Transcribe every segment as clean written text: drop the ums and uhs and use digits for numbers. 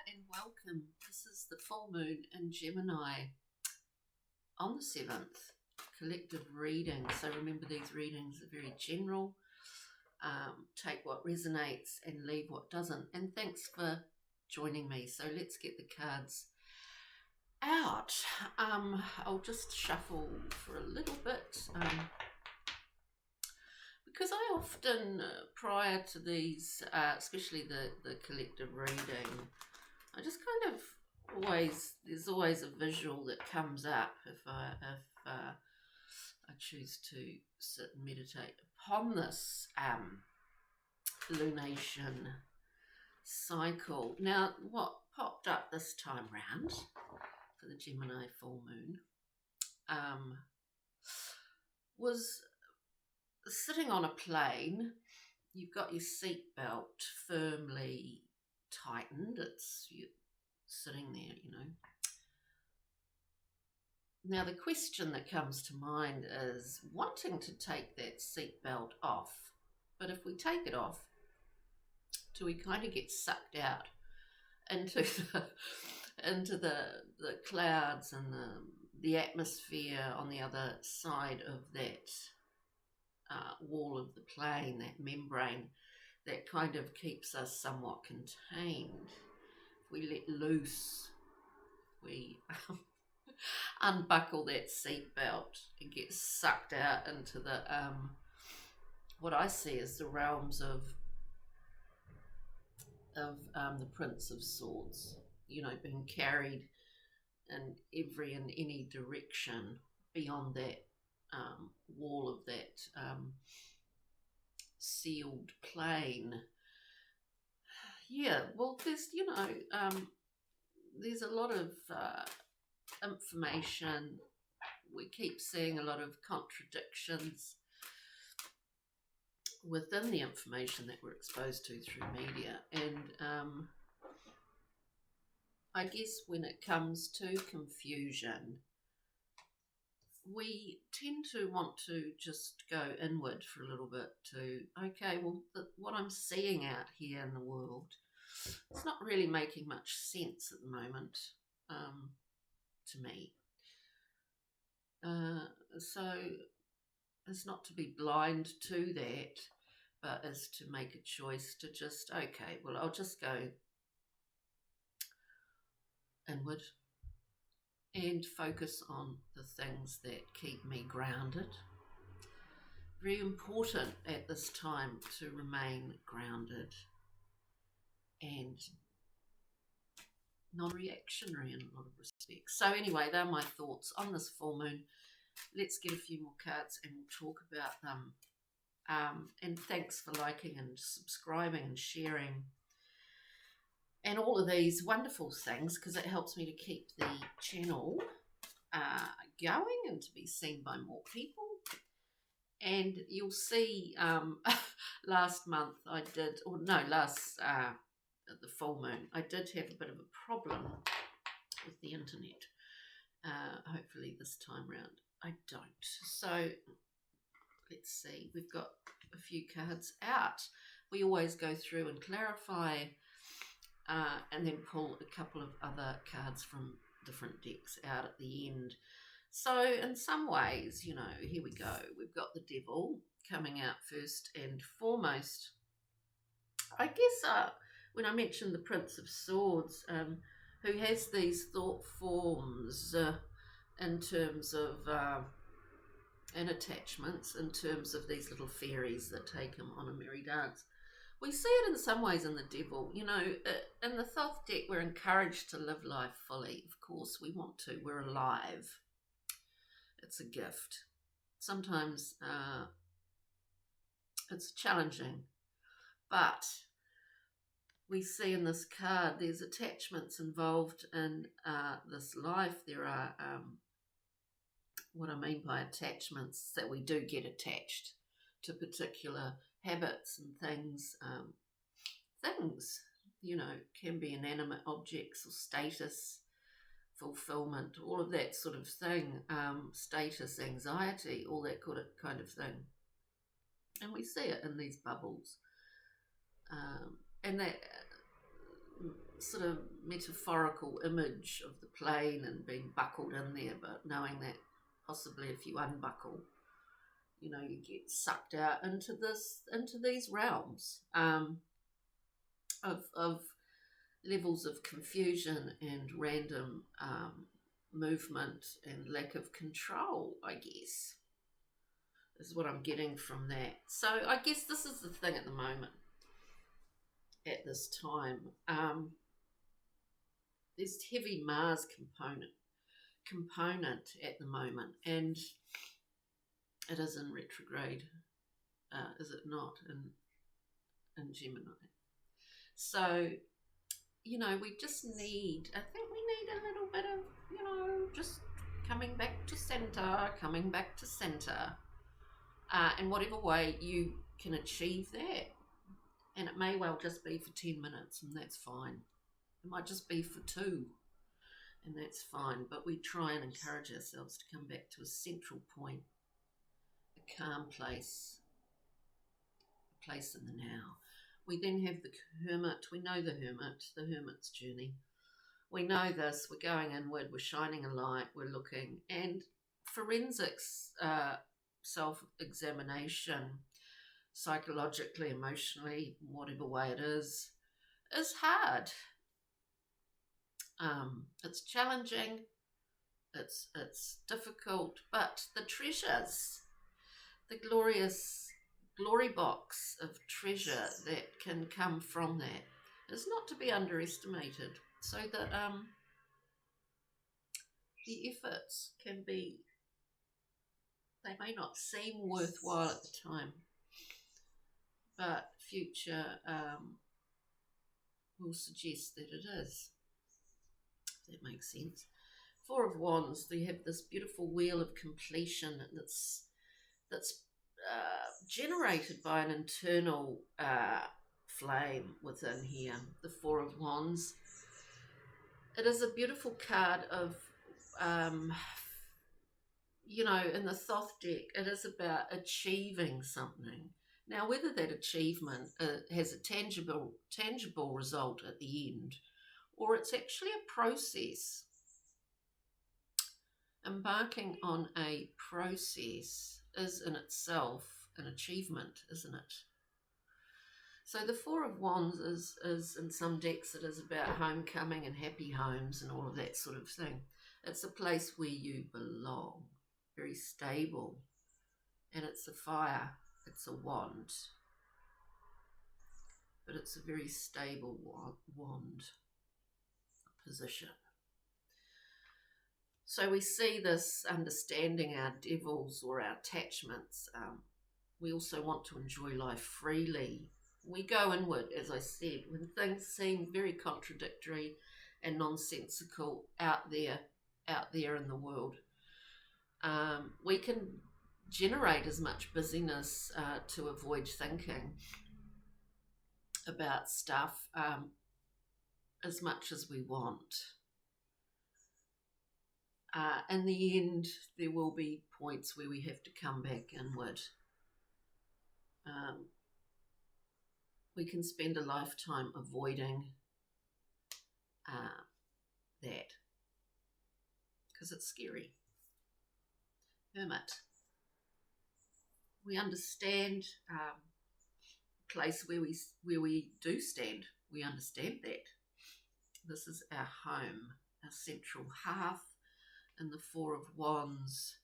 and welcome. This is the full moon in Gemini on the 7th, collective reading. So remember, these readings are very general. Take what resonates and leave what doesn't. And thanks for joining me. So let's get the cards out. I'll just shuffle for a little bit. Because I often, prior to these, especially the collective reading, I just kind of there's always a visual that comes up if I choose to sit and meditate upon this lunation cycle. Now, what popped up this time round for the Gemini full moon was sitting on a plane. You've got your seatbelt firmly tightened. You're sitting there, you know. Now the question that comes to mind is wanting to take that seatbelt off, but if we take it off, do we kind of get sucked out into the clouds and the atmosphere on the other side of that wall of the plane, that membrane that kind of keeps us somewhat contained? If we let loose, we unbuckle that seatbelt and get sucked out into the what I see as the realms of the Prince of Swords, you know, being carried in every and any direction beyond that wall of that sealed plane. Yeah, well, there's a lot of information. We keep seeing a lot of contradictions within the information that we're exposed to through media, and I guess when it comes to confusion, we tend to want to just go inward for a little bit to, okay, well, what I'm seeing out here in the world, it's not really making much sense at the moment to me. So it's not to be blind to that, but is to make a choice to just, okay, well, I'll just go inward and focus on the things that keep me grounded. Very important at this time to remain grounded and non-reactionary in a lot of respects. So anyway, they're my thoughts on this full moon. Let's get a few more cards and we'll talk about them. And thanks for liking and subscribing and sharing and all of these wonderful things, because it helps me to keep the channel going and to be seen by more people. And you'll see last month the full moon, I did have a bit of a problem with the internet. Hopefully this time round I don't. So let's see, we've got a few cards out. We always go through and clarify and then pull a couple of other cards from different decks out at the end. So in some ways, you know, here we go. We've got the Devil coming out first and foremost. I guess when I mentioned the Prince of Swords, who has these thought forms in terms of and attachments, in terms of these little fairies that take him on a merry dance. We see it in some ways in the Devil. You know, in the Thoth deck, we're encouraged to live life fully. Of course, we want to. We're alive. It's a gift. Sometimes it's challenging, but we see in this card there's attachments involved in this life. There are, what I mean by attachments, that we do get attached to particular habits and things. Things, you know, can be inanimate objects or status, fulfillment, all of that sort of thing, status, anxiety, all that kind of thing. And we see it in these bubbles. And that sort of metaphorical image of the plane and being buckled in there, but knowing that possibly if you unbuckle, you know, you get sucked out into these realms of levels of confusion and random movement and lack of control, I guess, is what I'm getting from that. So I guess this is the thing at the moment, at this time. There's heavy Mars component at the moment, and it is in retrograde, is it not, in Gemini? So, you know, we just need, I think we need a little bit of, you know, just coming back to center, in whatever way you can achieve that. And it may well just be for 10 minutes, and that's fine. It might just be for 2, and that's fine. But we try and encourage ourselves to come back to a central point, a calm place, a place in the now. We then have the hermit. We know the hermit's journey. We know this. We're going inward. We're shining a light. We're looking. And forensics, self-examination, psychologically, emotionally, whatever way it is hard. It's challenging. It's difficult. But the treasures, the glorious glory box of treasure that can come from that is not to be underestimated. So that the efforts can be, they may not seem worthwhile at the time, but future will suggest that it is, if that makes sense. 4 of Wands, they have this beautiful wheel of completion that's generated by an internal flame within here, the 4 of Wands. It is a beautiful card of, you know, in the Thoth deck, it is about achieving something. Now, whether that achievement has a tangible result at the end, or it's actually a process, embarking on a process is in itself an achievement, isn't it? So the 4 of Wands is in some decks, it is about homecoming and happy homes and all of that sort of thing. It's a place where you belong, very stable, and it's a fire, it's a wand, but it's a very stable wand position. So we see this understanding our devils or our attachments. We also want to enjoy life freely. We go inward, as I said, when things seem very contradictory and nonsensical out there in the world. We can generate as much busyness to avoid thinking about stuff as much as we want. In the end, there will be points where we have to come back inward. We can spend a lifetime avoiding that because it's scary. Hermit. We understand the place where we do stand. We understand that. This is our home, our central half. And the 4 of Wands,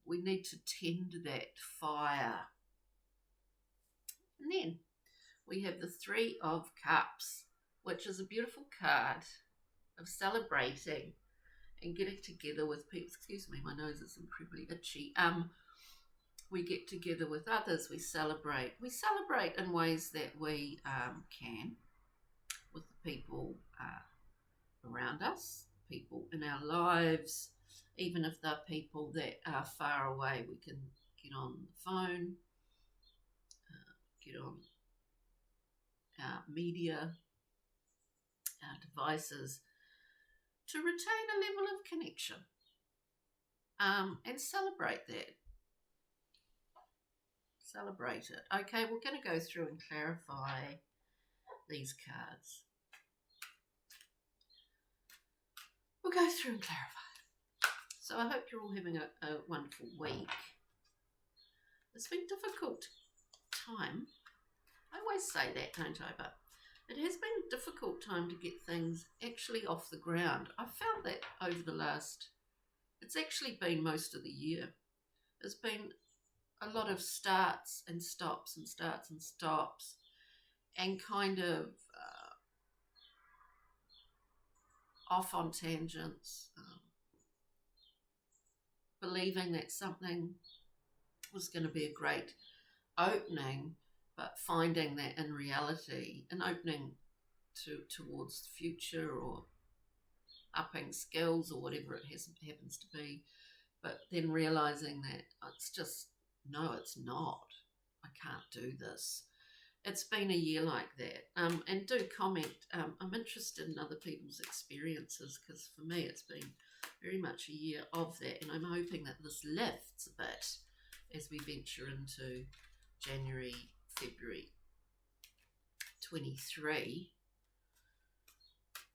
we need to tend that fire. And then we have the 3 of Cups, which is a beautiful card of celebrating and getting together with people. Excuse me, my nose is incredibly itchy. We get together with others. We celebrate. We celebrate in ways that we can with the people around us, people in our lives, even if they're people that are far away. We can get on the phone, get on our media, our devices, to retain a level of connection and celebrate that. Celebrate it. Okay, we're going to go through and clarify these cards. We'll go through and clarify. So I hope you're all having a wonderful week. It's been a difficult time. I always say that, don't I? But it has been a difficult time to get things actually off the ground. I found that over the last, it's actually been most of the year. There's been a lot of starts and stops and starts and stops and kind of off on tangents, believing that something was going to be a great opening, but finding that in reality, an opening towards the future or upping skills or whatever it happens to be, but then realizing that it's just, no, it's not. I can't do this. It's been a year like that. And do comment. I'm interested in other people's experiences, because for me it's been very much a year of that, and I'm hoping that this lifts a bit as we venture into January, February 23.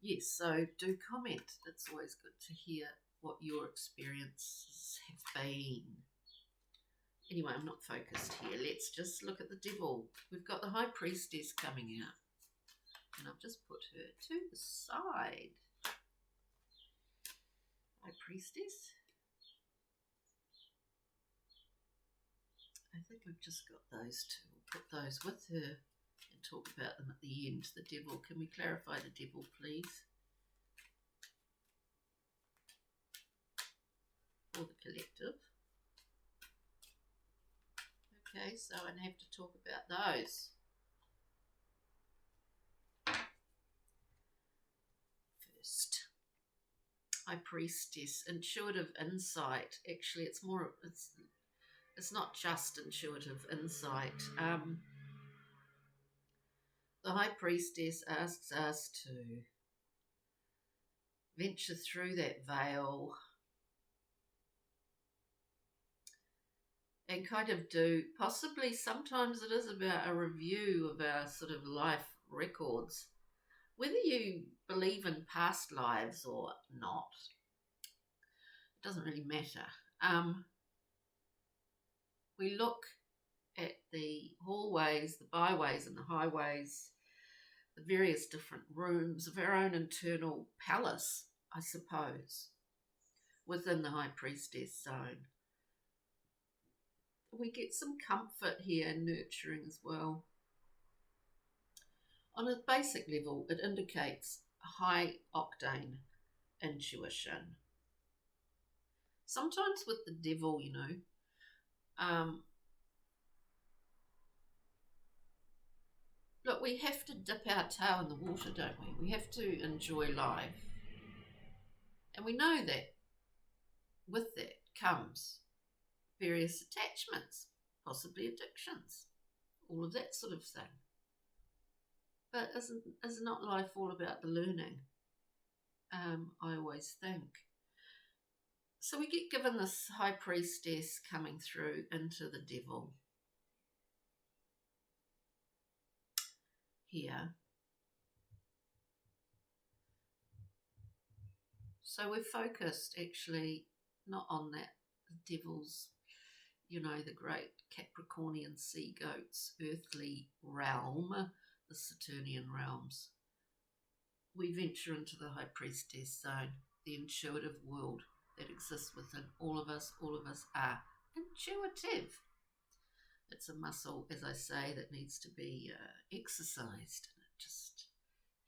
Yes, so do comment. It's always good to hear what your experiences have been. Anyway, I'm not focused here. Let's just look at the devil. We've got the High Priestess coming out, and I've just put her to the side. High Priestess. I think we've just got those two. We'll put those with her and talk about them at the end. The devil. Can we clarify the devil, please? For the collective. Okay, so I have to talk about those. First, High Priestess, intuitive insight. Actually, it's not just intuitive insight. The High Priestess asks us to venture through that veil and kind of do, possibly sometimes it is about a review of our sort of life records. Whether you believe in past lives or not, it doesn't really matter. We look at the hallways, the byways and the highways, the various different rooms of our own internal palace, I suppose, within the High Priestess zone. We get some comfort here and nurturing as well. On a basic level, it indicates a high octane intuition. Sometimes with the devil, look, we have to dip our toe in the water, don't we? We have to enjoy life. And we know that with that comes various attachments, possibly addictions, all of that sort of thing. But is not life all about the learning? I always think. So we get given this High Priestess coming through into the devil here. So we're focused actually not on that devil's, the great Capricornian sea goats, earthly realm, the Saturnian realms. We venture into the High Priestess zone, the intuitive world that exists within all of us. All of us are intuitive. It's a muscle, as I say, that needs to be exercised, and it just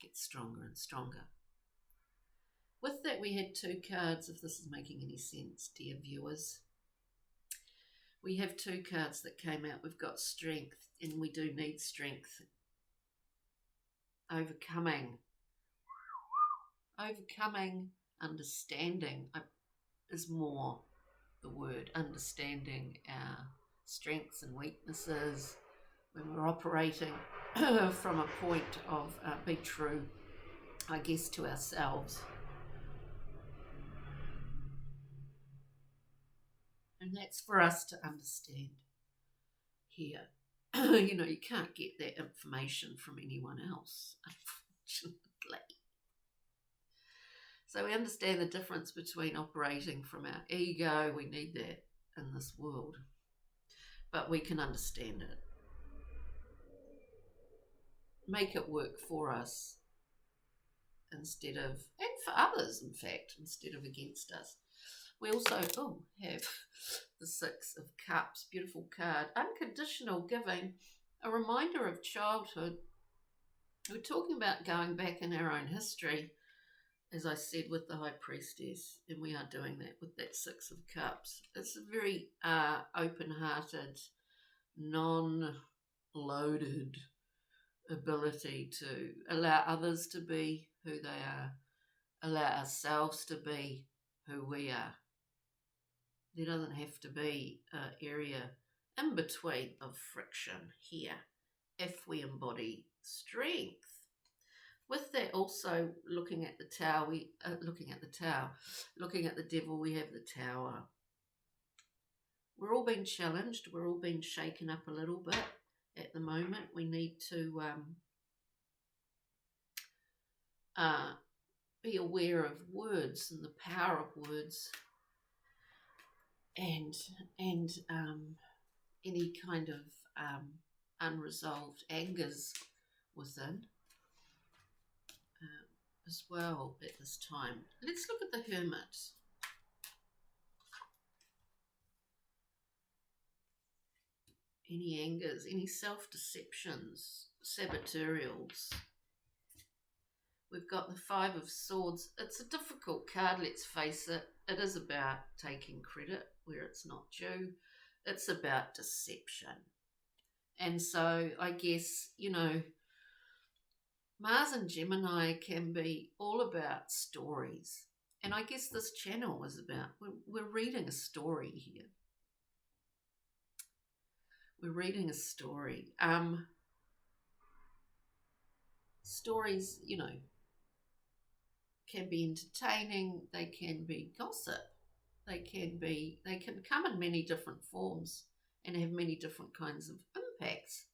gets stronger and stronger. With that, we had two cards, if this is making any sense, dear viewers. We have two cards that came out. We've got strength, and we do need strength. Overcoming, understanding is more the word. Understanding our strengths and weaknesses when we're operating from a point of be true, I guess, to ourselves. And that's for us to understand here. You can't get that information from anyone else, unfortunately. So we understand the difference between operating from our ego. We need that in this world, but we can understand it, make it work for us instead of, and for others, in fact, instead of against us. We also have the Six of Cups, beautiful card, unconditional giving, a reminder of childhood. We're talking about going back in our own history, as I said, with the High Priestess, and we are doing that with that Six of Cups. It's a very open-hearted, non-loaded ability to allow others to be who they are, allow ourselves to be who we are. There doesn't have to be an area in between of friction here if we embody strength. With that, also looking at the Tower, looking at the Devil, we have the Tower. We're all being challenged. We're all being shaken up a little bit at the moment. We need to be aware of words and the power of words, and any kind of unresolved angers within as well at this time. Let's look at the Hermit. Any angers, any self-deceptions, saboteurs. We've got the Five of Swords. It's a difficult card, let's face it. It is about taking credit where it's not due. It's about deception. And so I guess, Mars and Gemini can be all about stories. And I guess this channel is about, we're reading a story here. We're reading a story. Stories, can be entertaining, they can be gossip, they can come in many different forms and have many different kinds of impacts.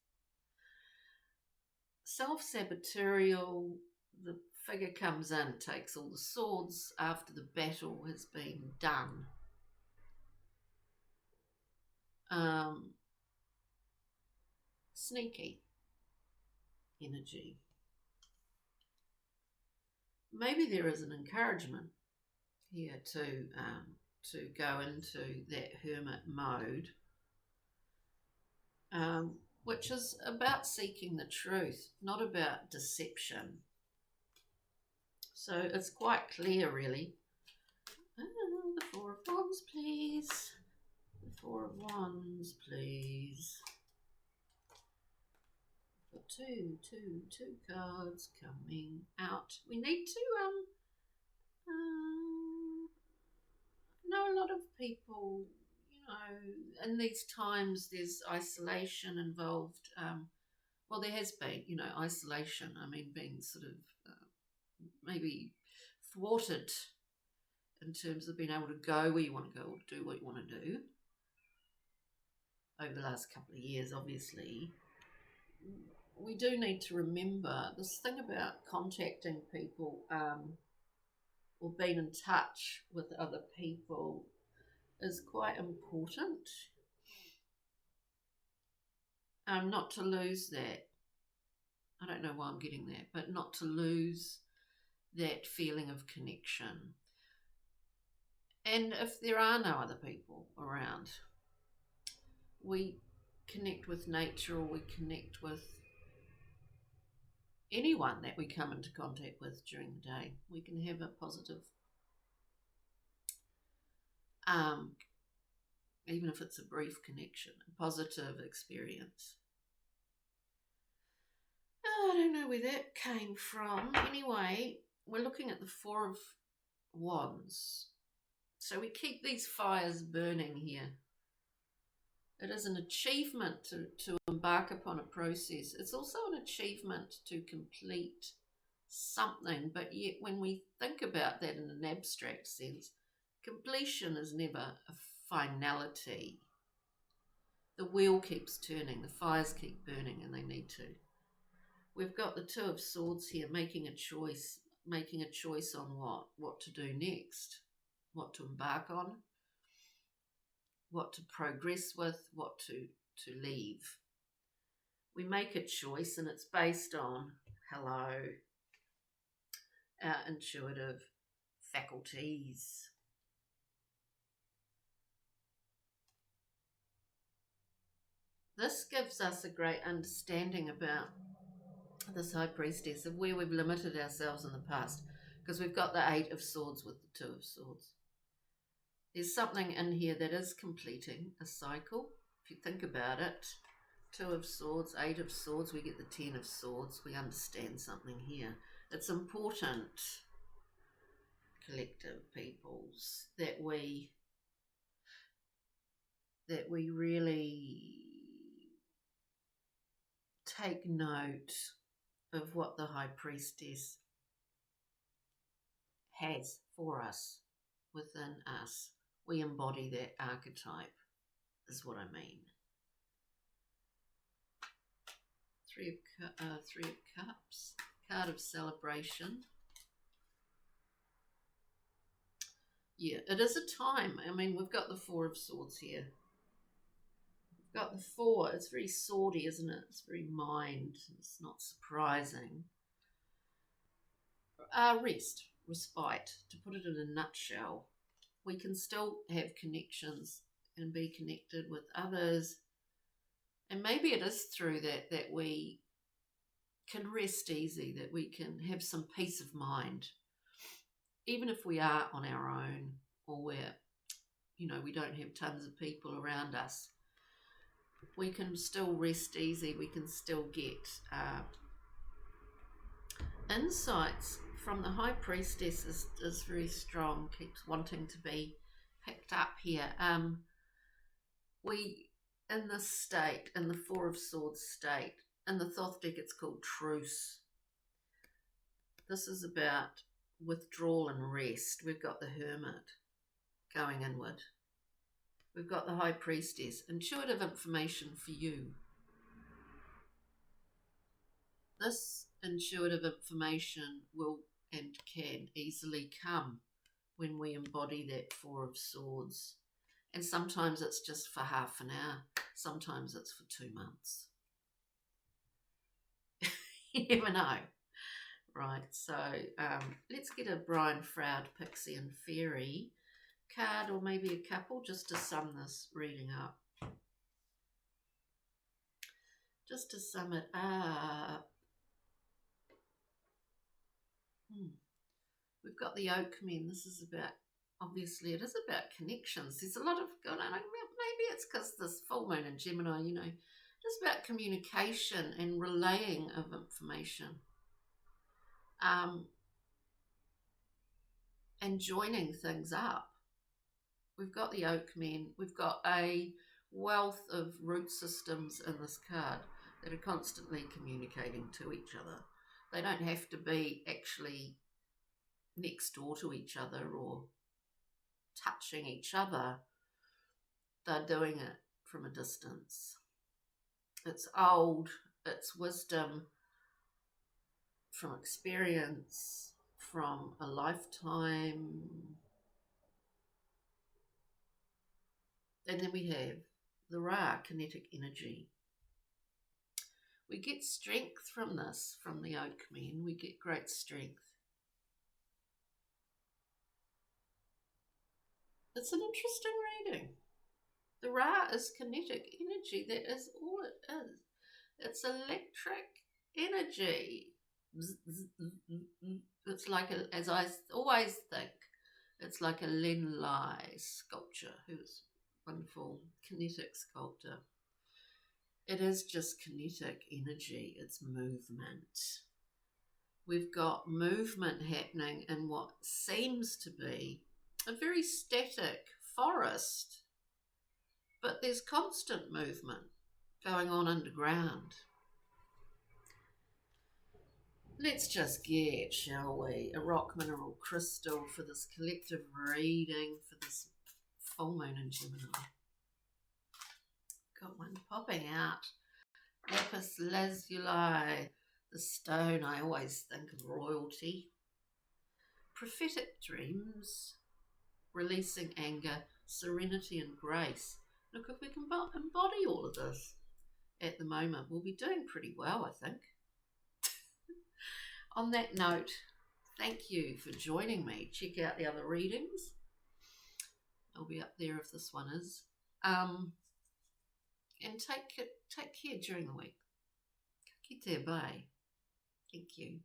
Self-sabotorial, the figure comes in, takes all the swords after the battle has been done. Sneaky energy. Maybe there is an encouragement here to go into that hermit mode, which is about seeking the truth, not about deception. So it's quite clear, really. The Four of Wands, please. The Four of Wands, please. Got two cards coming out. We need to I know a lot of people, in these times there's isolation involved. Well, there has been, isolation. I mean, being sort of maybe thwarted in terms of being able to go where you want to go or do what you want to do over the last couple of years, obviously. We do need to remember this thing about contacting people or being in touch with other people is quite important. Not to lose that. I don't know why I'm getting that, but not to lose that feeling of connection. And if there are no other people around, we connect with nature, or we connect with anyone that we come into contact with during the day. We can have a positive, even if it's a brief connection, a positive experience. I don't know where that came from. Anyway, we're looking at the Four of Wands. So we keep these fires burning here. It is an achievement to embark upon a process. It's also an achievement to complete something, but yet when we think about that in an abstract sense, completion is never a finality. The wheel keeps turning, the fires keep burning, and they need to. We've got the Two of Swords here, making a choice on what to do next, what to embark on, what to progress with, what to leave. We make a choice, and it's based on, hello, our intuitive faculties. This gives us a great understanding about this High Priestess, of where we've limited ourselves in the past, because we've got the Eight of Swords with the Two of Swords. There's something in here that is completing a cycle. If you think about it, Two of Swords, Eight of Swords, we get the Ten of Swords. We understand something here. It's important, collective peoples, that we really take note of what the High Priestess has for us, within us. We embody that archetype, is what I mean. Three of Cups, card of celebration. Yeah, it is a time. I mean, we've got the Four of Swords here. We've got the Four. It's very swordy, isn't it? It's very mind. It's not surprising. Rest, respite, to put it in a nutshell. We can still have connections and be connected with others. And maybe it is through that we can rest easy, that we can have some peace of mind. Even if we are on our own, or where, we don't have tons of people around us, we can still rest easy. We can still get insights from the High Priestess is very strong, keeps wanting to be picked up here. We, in this state, in the Four of Swords state, in the Thoth deck it's called Truce. This is about withdrawal and rest. We've got the Hermit going inward. We've got the High Priestess, intuitive information for you. This intuitive information will and can easily come when we embody that Four of Swords. And sometimes it's just for half an hour. Sometimes it's for 2 months. You never know. Right, so let's get a Brian Froud, Pixie and Fairy card, or maybe a couple, just to sum this reading up. Just to sum it up. We've got the Oakmen. This is about, obviously it is about connections. There's a lot of, maybe it's because this full moon in Gemini, it's about communication and relaying of information. And joining things up. We've got the Oakmen. We've got a wealth of root systems in this card that are constantly communicating to each other. They don't have to be actually next door to each other or touching each other. They're doing it from a distance. It's old, it's wisdom from experience, from a lifetime. And then we have the Ra, kinetic energy. We get strength from this, from the Oakmen. We get great strength. It's an interesting reading. The Ra is kinetic energy. That is all it is. It's electric energy. It's like, as I always think, it's like a Len Lai sculpture, who's a wonderful kinetic sculptor. It is just kinetic energy. It's movement. We've got movement happening in what seems to be a very static forest, but there's constant movement going on underground. Let's just get, shall we, a rock mineral crystal for this collective reading for this full moon in Gemini. got one popping out. Lapis lazuli, the stone. I always think of royalty. Prophetic dreams, releasing anger, serenity and grace. Look, if we can embody all of this at the moment, we'll be doing pretty well, I think. On that note, thank you for joining me. Check out the other readings. I'll be up there if this one is. And take care during the week. Ka kite bye. Thank you.